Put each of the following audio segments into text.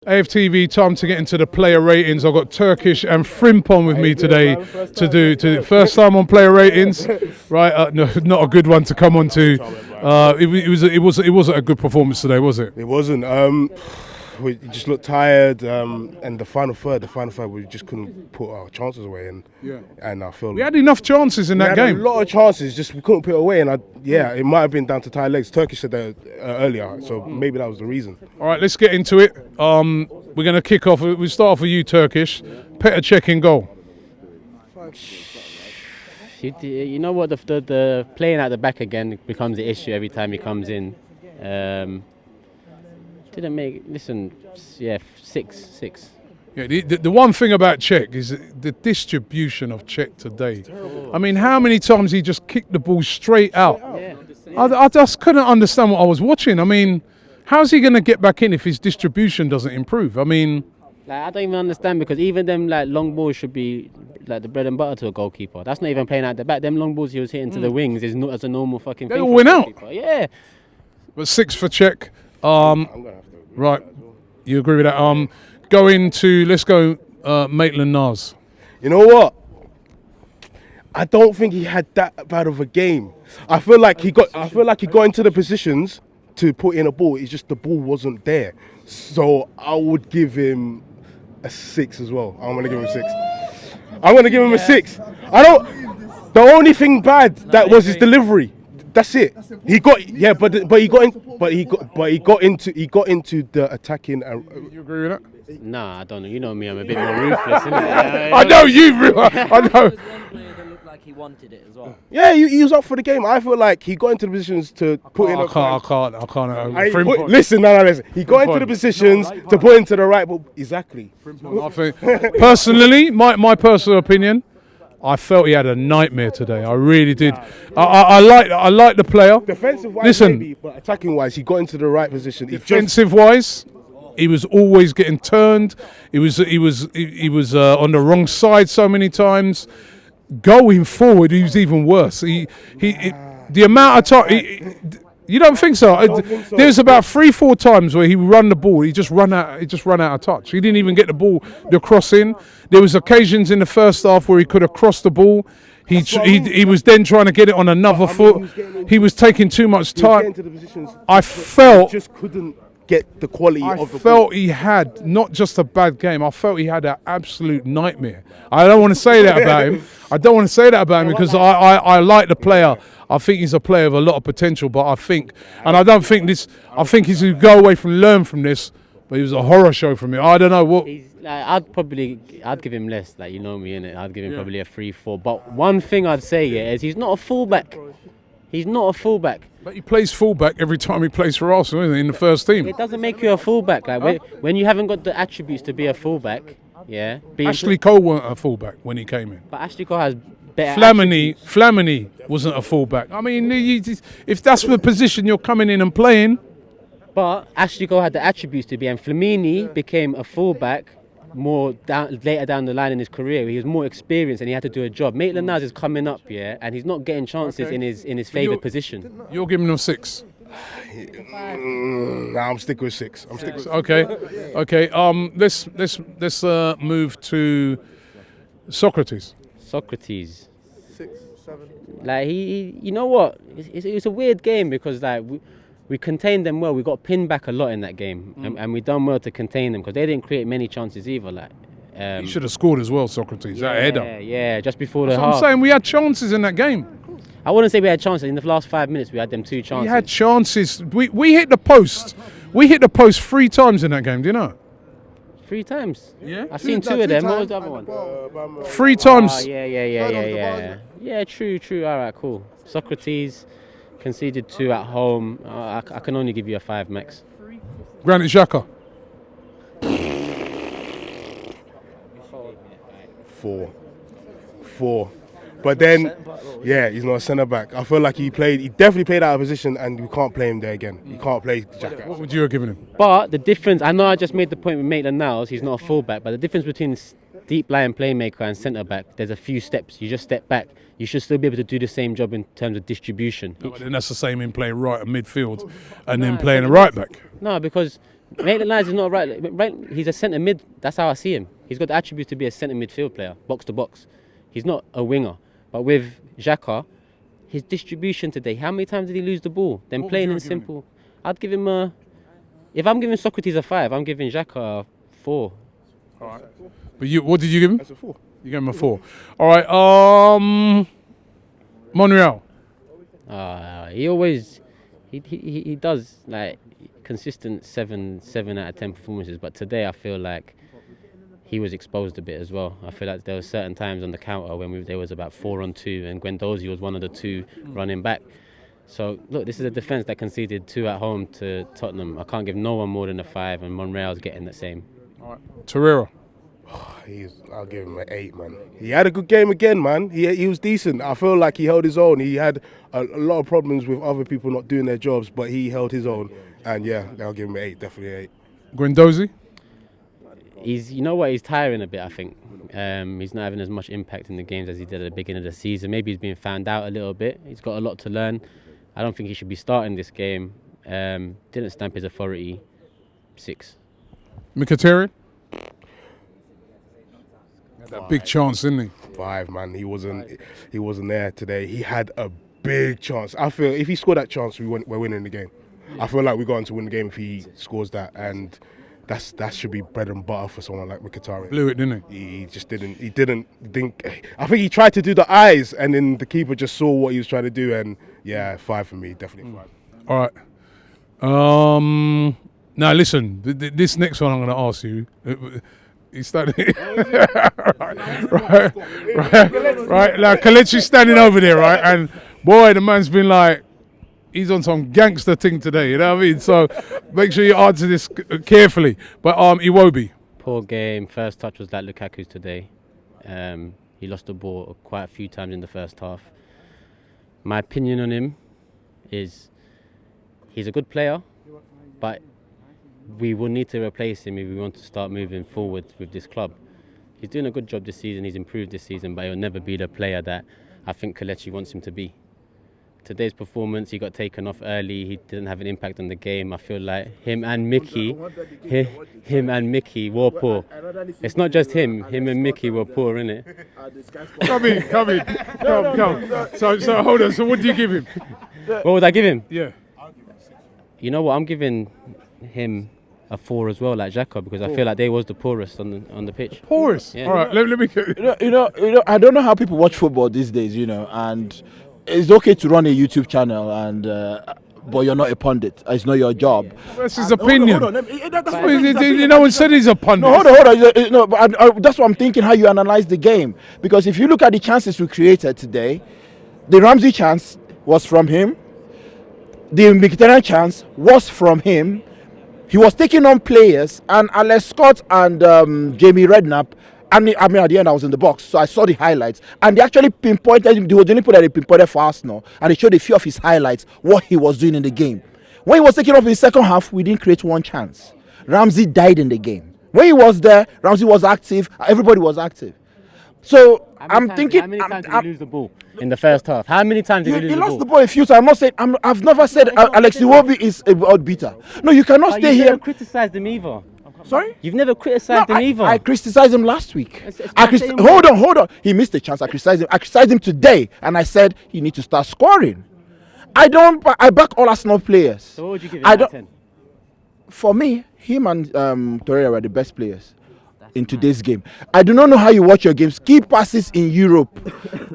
AFTV, time to get into the player ratings. I've got Turkish and Frimpon with me today to do first time on player ratings. Right, no, not a good one to come on to. It wasn't a good performance today, was it? It wasn't. We just looked tired, and the final third, we just couldn't put our chances away, and I feel we had enough chances in that game. We had a lot of chances, just we couldn't put it away, and it might have been down to tired legs. Turkish said that earlier, so maybe that was the reason. All right, let's get into it. We're going to kick off. We start off with you, Turkish. Petr Cech in goal. You know what? The playing at the back again becomes the issue every time he comes in. Didn't make. Listen, yeah, six. Yeah, the one thing about Cech is the distribution of Cech today. I mean, how many times he just kicked the ball straight out? Yeah. I just couldn't understand what I was watching. I mean, how's he going to get back in if his distribution doesn't improve? I mean, I don't even understand, because even them long balls should be like the bread and butter to a goalkeeper. That's not even playing at the back. Them long balls he was hitting to the wings is not as a normal fucking thing. They all win out. Yeah. But 6 for Cech. Right, you agree with that? Let's go Maitland-Niles. You know what? I don't think he had that bad of a game. I feel like he got into the positions to put in a ball. It's just the ball wasn't there. So I would give him a 6 as well. I'm gonna give him a 6. The only thing bad was his delivery. That's it. He got into the attacking. You agree with that? Nah, I don't know. You know me, I'm a bit more ruthless, innit? I know you. I know. Like he wanted it as well. Yeah, he was up for the game. I feel like he got into the positions to put in. I can't. Listen. He got into the positions to put into the right. But exactly. I think, personally, my personal opinion, I felt he had a nightmare today. I really did. I like the player. Defensive wise, listen, maybe, but attacking wise, he got into the right position. Defensive wise, he was always getting turned. He was on the wrong side so many times. Going forward, he was even worse. The amount of time. You don't think so? There's about 3-4 times where he run the ball. He just run out of touch. He didn't even get the cross in. There was occasions in the first half where he could have crossed the ball. He was then trying to get it on another foot. He was taking too much time. I felt just couldn't get the quality of the ball. I felt he had not just a bad game. I felt he had an absolute nightmare. I don't want to say that about him. Because I like the player. I think he's a player with a lot of potential, but I think he's going to go away from learn from this. But he was a horror show for me. I don't know what. I'd give him less. Like, you know me, innit? I'd give him probably a 3-4. But one thing I'd say is he's not a fullback. He's not a fullback. But he plays fullback every time he plays for Arsenal, isn't he, in the first team? It doesn't make you a fullback. Like when you haven't got the attributes to be a fullback, yeah. Ashley Cole wasn't a fullback when he came in. But Ashley Cole has better. Flamini wasn't a fullback. I mean, if that's the position you're coming in and playing. But Ashley Cole had the attributes to be, and Flamini became a fullback later down the line in his career. He was more experienced and he had to do a job. Maitland-Niles is coming up, and he's not getting chances in his favoured position. You're giving him a 6. Nah, I'm sticking with 6. Okay. Let's move to Socrates. 6, 7. Like you know what? It's a weird game because like we contained them well. We got pinned back a lot in that game, and we done well to contain them because they didn't create many chances either. Like you should have scored as well, Socrates. That header. Yeah, just before the half. I'm saying we had chances in that game. I wouldn't say we had chances. In the last 5 minutes, we had them 2 chances. We had chances. We hit the post. We hit the post 3 times in that game. Do you know? 3 times? Yeah. I've seen 2 of them. What was the other one? 3 times. Yeah, true. All right, cool. Socrates conceded 2 at home. I can only give you a 5 max. Granit Xhaka. 4. But then, he's not a centre back. I feel like he definitely played out of position, and we can't play him there again. You can't play Xhaka. What would you have given him? But the difference, I know I just made the point with Maitland-Niles, he's not a full-back, but the difference between deep lying playmaker and centre back, there's a few steps. You just step back. You should still be able to do the same job in terms of distribution. No, but then that's the same in playing right and midfield and then playing a right back. No, because Maitland-Niles is not right. He's a centre mid. That's how I see him. He's got the attributes to be a centre midfield player, box to box. He's not a winger. But with Xhaka, his distribution today, how many times did he lose the ball? Then What plain would you and give him? simple. I'd give him a. If I'm giving Socrates a 5, I'm giving Xhaka a 4. All right. But what did you give him? That's a 4. You gave him a 4. All right. Monreal. He does like consistent 7 out of 10 performances, but today I feel like he was exposed a bit as well. I feel like there were certain times on the counter when there was about 4-on-2 and Guendouzi was one of the 2 running back. So look, this is a defence that conceded 2 at home to Tottenham. I can't give no one more than a 5, and Monreal's getting the same. All right. Torreira. I'll give him an 8, man. He had a good game again, man. He was decent. I feel like he held his own. He had a lot of problems with other people not doing their jobs, but he held his own. And yeah, I'll give him an 8, definitely an 8. Guendouzi. He's tiring a bit, I think. He's not having as much impact in the games as he did at the beginning of the season. Maybe he's being found out a little bit. He's got a lot to learn. I don't think he should be starting this game. Didn't stamp his authority. 6. Mkhitaryan. Had that big chance, didn't he? 5, man. He wasn't there today. He had a big chance. I feel if he scored that chance, we're winning the game. I feel like we're going to win the game if he scores that, and that should be bread and butter for someone like Mkhitaryan. Blew it, didn't he? He just didn't. I think he tried to do the eyes, and then the keeper just saw what he was trying to do, and yeah, 5 for me, definitely 5. All right. Now listen, this next one I'm going to ask you. He's standing. right. Now Kelechi's standing over there, right? And boy, the man's been like, he's on some gangster thing today. You know what I mean? So make sure you answer this carefully. But Iwobi. Poor game. First touch was like Lukaku's today. He lost the ball quite a few times in the first half. My opinion on him is he's a good player, but we will need to replace him if we want to start moving forward with this club. He's doing a good job this season, he's improved this season, but he'll never be the player that I think Kelechi wants him to be. Today's performance, he got taken off early, he didn't have an impact on the game. I feel like him and Mickey were poor. It's not just him and Mickey were poor, innit? Come. So hold on, so what do you give him? What would I give him? Yeah. You know what, I'm giving him a 4 as well, like Xhaka, because I feel like they was the poorest on the pitch. Poorest? Yeah. All right, let me... You know, I don't know how people watch football these days, and it's okay to run a YouTube channel, and but you're not a pundit. It's not your job. That's his opinion. Hold on. No one said he's a pundit. No, hold on. No, but that's what I'm thinking, how you analyze the game. Because if you look at the chances we created today, the Ramsey chance was from him. The Mkhitaryan chance was from him. He was taking on players, and Alex Scott and Jamie Redknapp. I mean, at the end, I was in the box, so I saw the highlights. And they actually pinpointed him. They were the only people that they pinpointed for Arsenal. And they showed a few of his highlights, what he was doing in the game. When he was taking off in the second half, we didn't create one chance. Ramsey died in the game. When he was there, Ramsey was active. Everybody was active. So I'm thinking. How many times did he lose the ball in the first half? How many times did he lose the ball? He lost the ball a few times. I'm not saying. I've never said Alex Iwobi is a world beater. No, you cannot stay You've here. never criticised him either. Sorry? You've never criticised him either. I criticized him last week. It's Hold on. He missed a chance. I criticized him. I criticized him today, and I said he needs to start scoring. I back all Arsenal players. So what would you give him out of 10? For me, him and Torreira were the best players in today's game. I do not know how you watch your games. Key passes in Europe,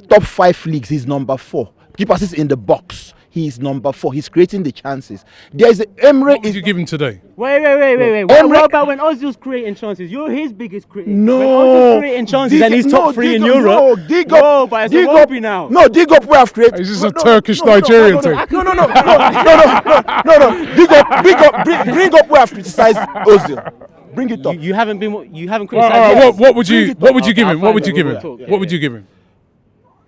top 5 leagues, he's number 4. Key passes in the box, he's number 4. He's creating the chances. There's Emre. What did you give him today? Wait. What about when Ozil's creating chances? You're his biggest critic. No. When Ozil's creating chances and he's top 3 in Europe. No, dig up. No, but it's Iwobi now. No, dig up where I've created. Is this a Turkish-Nigerian thing? No. Bring up where I've criticized Ozil. Bring it up. You haven't criticised What would you give him? I'll What would you give him? find it. What would you give him?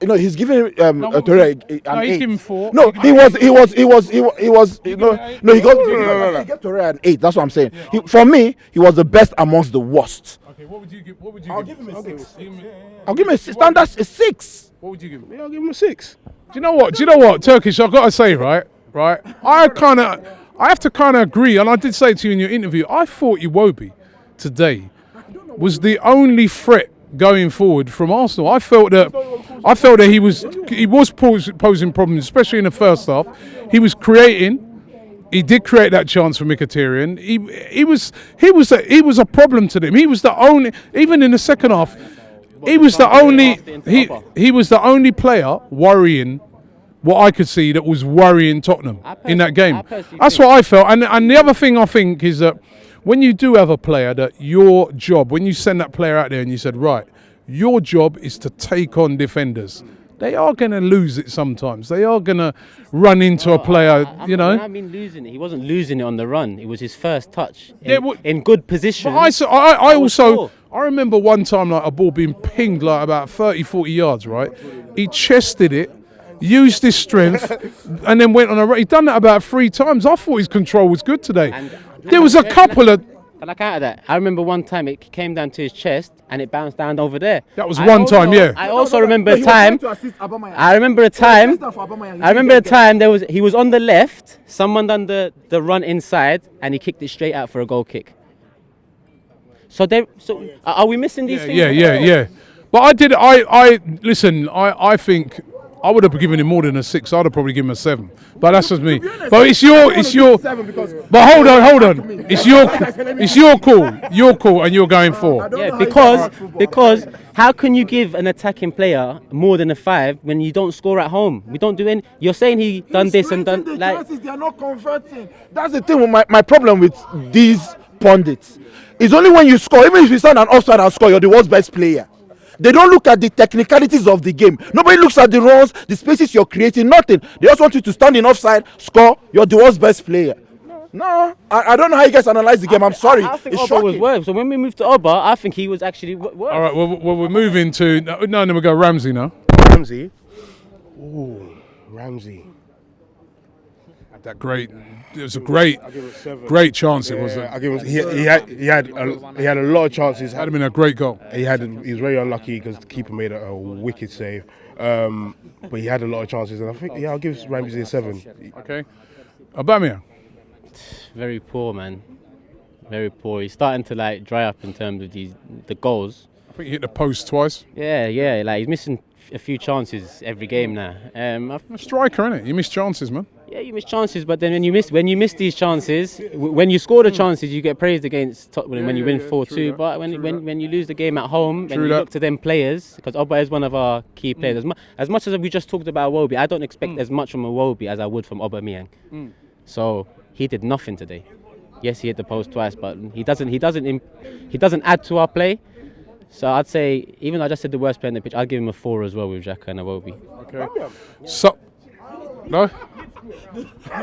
No, he's giving No, Torreira an he's 8. giving 4. No, he got Torreira an 8. That's what I'm saying. For me, he was the best amongst the worst. Okay, what would you give? I'll give him a 6. Give him I'll give him a standard a 6. What would you give him? Yeah, I'll give him a 6. Do you know what? Turkish, I've got to say, right? I I have to kind of agree, and I did say to you in your interview, I thought Iwobi today was the only threat going forward from Arsenal. I felt that he was posing problems, especially in the first half. He was creating. He did create that chance for Mkhitaryan. He was a problem to them. He was the only, even in the second half, he was the only player worrying. What I could see that was worrying Tottenham in that game. That's what I felt. And the other thing I think is that when you do have a player that your job, when you send that player out there and you said, right, your job is to take on defenders, they are going to lose it sometimes. They are going to run into a player, you know. I mean losing it. He wasn't losing it on the run. It was his first touch in good position. But I remember one time like a ball being pinged like about 30, 40 yards, right? He chested it, used his strength, and then went on a run. He'd done that about 3 times. I thought his control was good today. There was a couple of... Can I counter that? I remember one time it came down to his chest and it bounced down over there. That was one time, yeah. I also remember a time. I remember a time he was on the left. Someone done the run inside and he kicked it straight out for a goal kick. So are we missing these things? Yeah. But I think I would have given him more than a 6. I'd have probably given him a 7. But that's just me. But it's your. But hold on. It's your call. Your call, and you're going 4. Yeah, because how can you give an attacking player more than a 5 when you don't score at home? We don't do any. You're saying he done this and done like. They are not converting. That's the thing with my problem with these pundits. It's only when you score, even if you stand an offside and score, you're the world's best player. They don't look at the technicalities of the game. Nobody looks at the runs, the spaces you're creating, nothing. They just want you to stand in offside, score, you're the world's best player. No, I don't know how you guys analyze the game. I'm sorry. I think Oba was worse. So when we moved to Oba, I think he was actually worse. All right, well we're moving to... No, then we go Ramsey now. Ramsey? Ooh, Ramsey. That great... It was a great chance. It was. I give him. He had a lot of chances. Had been a great goal. He was very unlucky because the keeper made a wicked save. But he had a lot of chances, and I think I'll give Ramsey a 7. Okay. Aubameyang. Very poor, man. Very poor. He's starting to like dry up in terms of the goals. I think he hit the post twice. Yeah. Like he's missing a few chances every game now. A striker, innit? You miss chances, man. Yeah, you miss chances, but then when you miss these chances, when you score the chances, you get praised against Tottenham when you win 4-2. But when you lose the game at home, and you look to them players, because Oba is one of our key players. As much as we just talked about Iwobi, I don't expect as much from Iwobi as I would from Aubameyang. So he did nothing today. Yes, he hit the post twice, but he doesn't add to our play. So I'd say, even though I just said the worst player on the pitch, I'd give him a 4 as well with Xhaka and Iwobi. Okay. So, no. How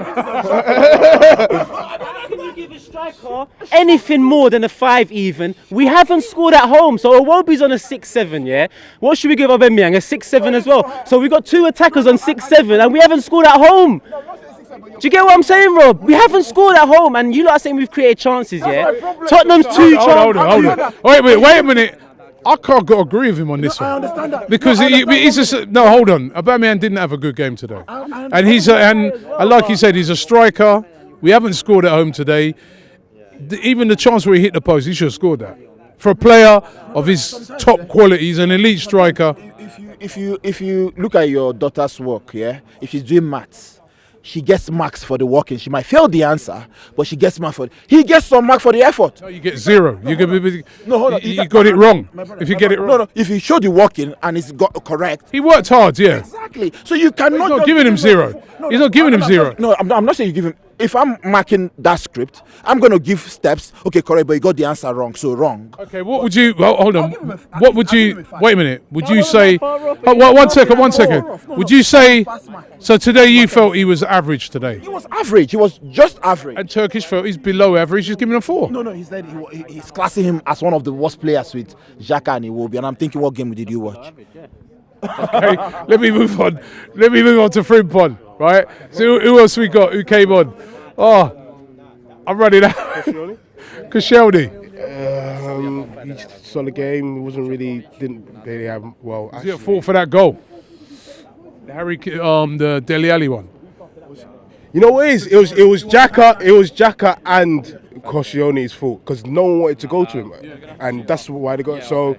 can you give a striker anything more than a 5 even? We haven't scored at home, so Iwobi's on a 6-7, yeah? What should we give Aubameyang? A 6-7 as well? So we got 2 attackers on 6-7 and we haven't scored at home. Do you get what I'm saying, Rob? We haven't scored at home and you lot are saying we've created chances, yeah? Tottenham's 2 chances. Hold on. Wait a minute. I can't agree with him on this one. I understand that. Because he's just... No, hold on. Aubameyang didn't have a good game today. And he's and like you said, he's a striker. We haven't scored at home today. Even the chance where he hit the post, he should have scored that. For a player of his top quality, he's an elite striker. If you look at your daughter's work, yeah, if she's doing maths, she gets marks for the working. She might fail the answer, but she gets marks for it. He gets some mark for the effort. No, you get 0. You got it wrong. If you get it wrong. No. If you show the working and it's got correct. He worked hard, yeah. Exactly. So you cannot. He's not giving him 0. He's not giving him 0. No, I'm not saying you give him. If I'm marking that script, I'm going to give steps. Okay, correct, but you got the answer wrong, so wrong. Okay, what would you... Well, hold on. What would you... Wait a minute. Would you say... One second. Would you say... So today you felt he was average today? He was average. He was just average. And Turkish felt he's below average. He's giving him a 4. No. He said he's classing him as one of the worst players with Xhaka and Iwobi. And I'm thinking, what game did you watch? Okay, let me move on. Let me move on to Frimpon, right? So who else we got? Who came on? Oh, I'm running out. Koscielny. He just saw the game. He didn't really have well. Is he at fault for that goal? The Dele Alli one. You know what it is? It was Xhaka and Koscielny's fault because no one wanted to go to him, and that's why they got. So,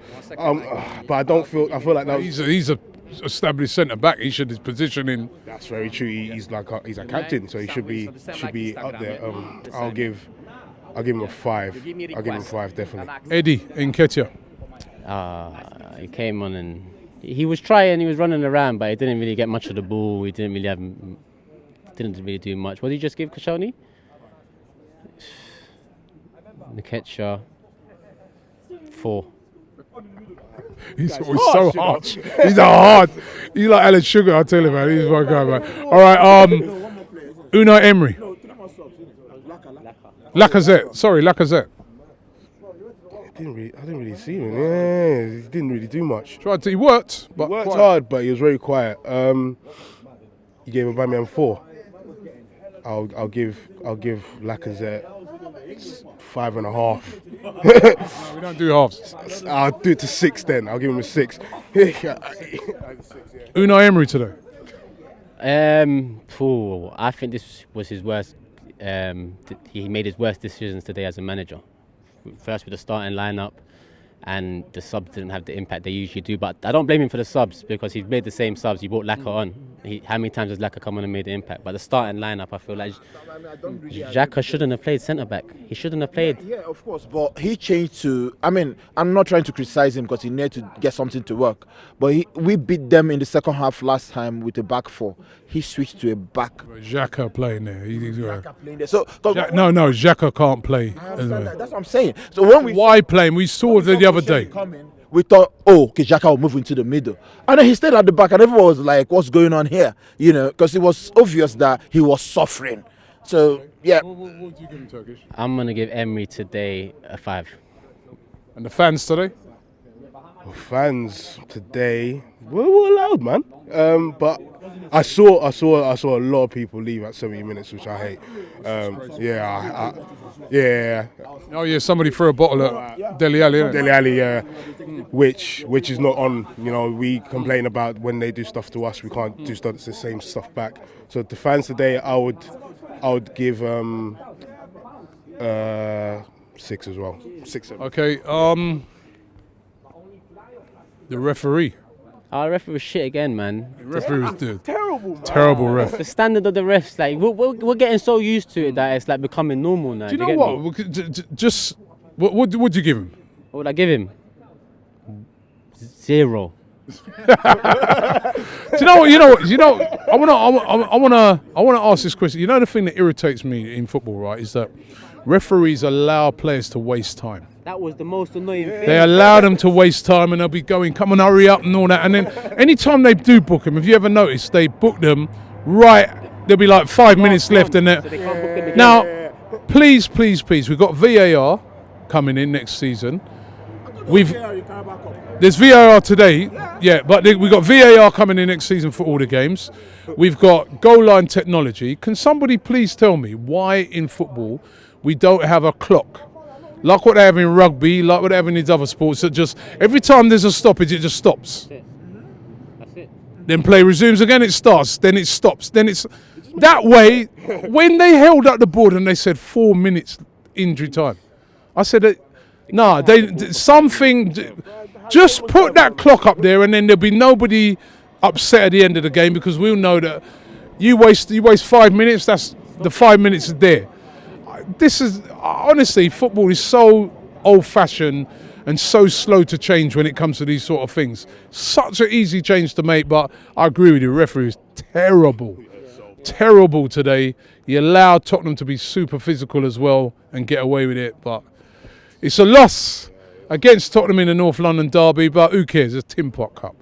but I feel like that was. He's a established centre back. He should his position in. That's very true. He's a captain, so he should be up there. I'll give him a 5. I'll give him a 5 definitely. Eddie Nketiah. He came on and he was trying. He was running around, but he didn't really get much of the ball. He didn't really do much. What did you just give Koscielny? Nketiah 4. He's so harsh. He's hard. He's like Alan Sugar, I tell you, man. He's my guy, man. All right, Unai Emery. Lacazette. I didn't really see him. Yeah, he didn't really do much. He worked, but He worked hard, but he was very quiet. You gave Aubameyang 4. I'll give Lacazette 5.5. no, we don't do halves. I'll do it to 6 then. I'll give him a 6. Unai Emery today. I think this was his worst. He made his worst decisions today as a manager. First with the starting lineup, and the subs didn't have the impact they usually do. But I don't blame him for the subs because he's made the same subs. He brought Laka on. How many times has Laka come on and made the impact? But the starting lineup, I feel like Xhaka shouldn't have played centre back. He shouldn't have played. Yeah, of course. But he changed to. I mean, I'm not trying to criticize him because he needed to get something to work. But we beat them in the second half last time with a back 4. He switched to a back. Xhaka playing there. Xhaka playing there. So Xhaka can't play. That's what I'm saying. So why playing? We saw the other day. We thought, Xhaka will move into the middle. And then he stayed at the back and everyone was like, what's going on here? You know, because it was obvious that he was suffering. So, yeah. What do you give him, Turkish? I'm going to give Emery today a 5. And the fans today? Fans today were loud, man. But I saw a lot of people leave at 70 minutes, which I hate. Yeah. Oh yeah, somebody threw a bottle at Dele Alli. Dele Alli, yeah. Which is not on. You know, we complain about when they do stuff to us, we can't do the same stuff back. So the fans today, I would give 6 as well. 6. 7. Okay. The referee. Our referee was shit again, man. The referee was Terrible ref. The standard of the refs, like we're getting so used to it that it's like becoming normal now. Do you know what? Just what would you give him? What would I give him? 0. Do you know what? I wanna ask this question. You know the thing that irritates me in football, right, is that referees allow players to waste time. That was the most annoying thing. They allow them to waste time and they'll be going, come on, hurry up and all that. And then anytime they do book them, have you ever noticed they book them right, there'll be like 5 minutes left and so they can't book them again. Now, please, we've got VAR coming in next season. There's VAR today, yeah, but we've got VAR coming in next season for all the games. We've got goal line technology. Can somebody please tell me why in football we don't have a clock? Like what they have in rugby, like what they have in these other sports, that just every time there's a stoppage, it just stops. That's it. Then play resumes again, it starts, then it stops, then it's that way. When they held up the board and they said 4 minutes injury time, I said, just put that clock up there, and then there'll be nobody upset at the end of the game because we'll know that you waste 5 minutes. That's the 5 minutes is there. This is honestly, football is so old-fashioned and so slow to change when it comes to these sort of things. Such an easy change to make, but I agree with you. The referee is terrible today. He allowed Tottenham to be super physical as well and get away with it, but it's a loss against Tottenham in the North London derby. But who cares? It's a Tin Pot Cup.